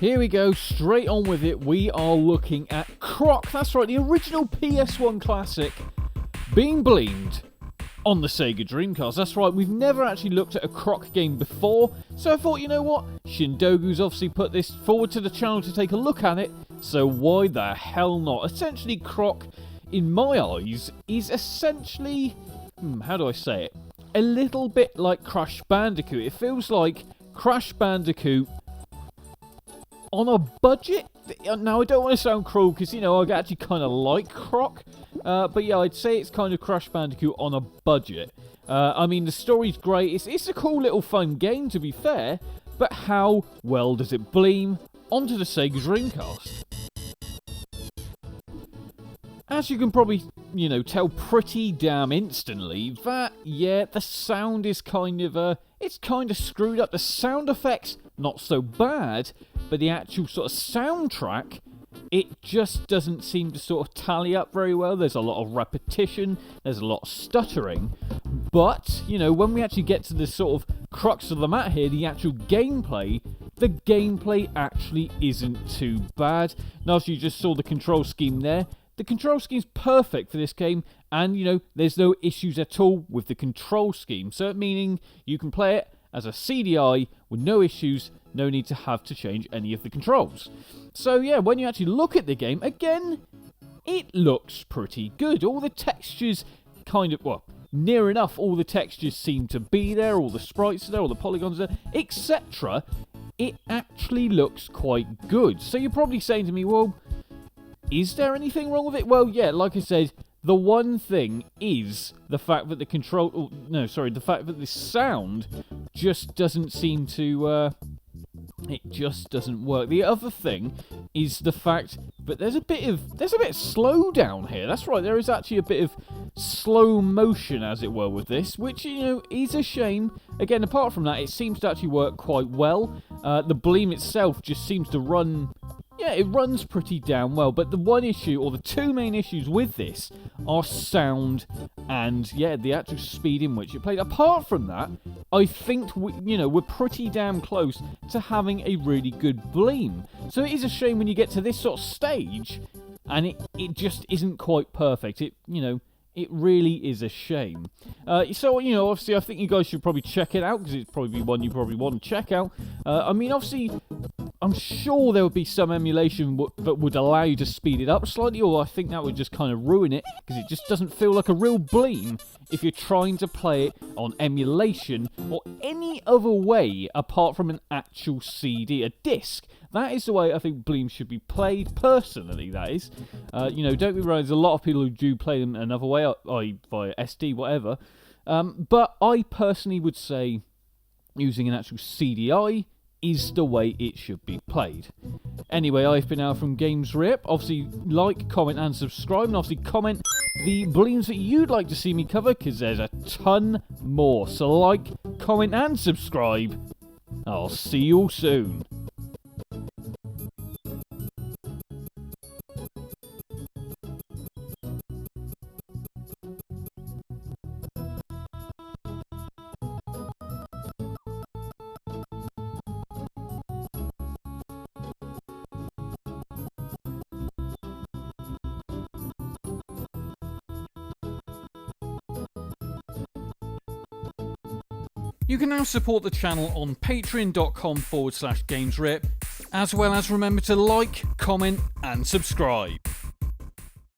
Here we go, straight on with it. We are looking at Croc. That's right, the original PS1 classic being bleamed on the Sega Dreamcast. That's right, we've never actually looked at a Croc game before, so I thought, you know what, Shindogu's obviously put this forward to the channel to take a look at it, so why the hell not? Essentially, Croc, in my eyes, is essentially, how do I say it? A little bit like Crash Bandicoot. It feels like Crash Bandicoot on a budget. Now, I don't want to sound cruel because, you know, I actually kind of like Croc. But yeah, I'd say it's kind of Crash Bandicoot on a budget. I mean, the story's great. It's a cool little fun game, to be fair. But how well does it bleem onto the Sega Dreamcast? As you can probably, you know, tell pretty damn instantly that, yeah, the sound is kind of, it's kind of screwed up. The sound effects, not so bad, but the actual sort of soundtrack, it just doesn't seem to sort of tally up very well. There's a lot of repetition, there's a lot of stuttering, but, you know, when we actually get to the sort of crux of the matter here, the actual gameplay, the gameplay actually isn't too bad. Now, as you just saw the control scheme there, the control scheme's perfect for this game, and, you know, there's no issues at all with the control scheme, so meaning you can play it as a CDI with no issues, no need to have to change any of the controls. So yeah, when you actually look at the game, again, it looks pretty good. All the textures kind of, well, near enough all the textures seem to be there, all the sprites are there, all the polygons are there, etc. It actually looks quite good. So you're probably saying to me, well, is there anything wrong with it? Well, yeah, like I said, the one thing is the fact that the the fact that the sound just doesn't seem to, it just doesn't work. The other thing is the fact that there's a bit of slowdown here. That's right, there is actually a bit of slow motion, as it were, with this, which, you know, is a shame. Again, apart from that, it seems to actually work quite well. The Bleem itself just seems to run. Yeah, it runs pretty damn well, but the one issue, or the two main issues with this, are sound and, yeah, the actual speed in which it plays. Apart from that, I think, we're pretty damn close to having a really good Bleem. So it is a shame when you get to this sort of stage, and it just isn't quite perfect. It really is a shame. So, you know, obviously, I think you guys should probably check it out, because it's probably one you probably want to check out. I mean, obviously, I'm sure there would be some emulation that would allow you to speed it up slightly, or I think that would just kind of ruin it, because it just doesn't feel like a real Bleem if you're trying to play it on emulation or any other way apart from an actual CD, a disc. That is the way I think Bleem should be played, personally, that is. You know, don't get me wrong, there's a lot of people who do play them another way, via SD, whatever. But I personally would say using an actual CDI is the way it should be played. Anyway, I've been out from Games Rip. Obviously, like, comment, and subscribe. And obviously, comment the Bleems that you'd like to see me cover, because there's a ton more. So like, comment, and subscribe. I'll see you all soon. You can now support the channel on patreon.com/GamesRip, as well as remember to like, comment, and subscribe.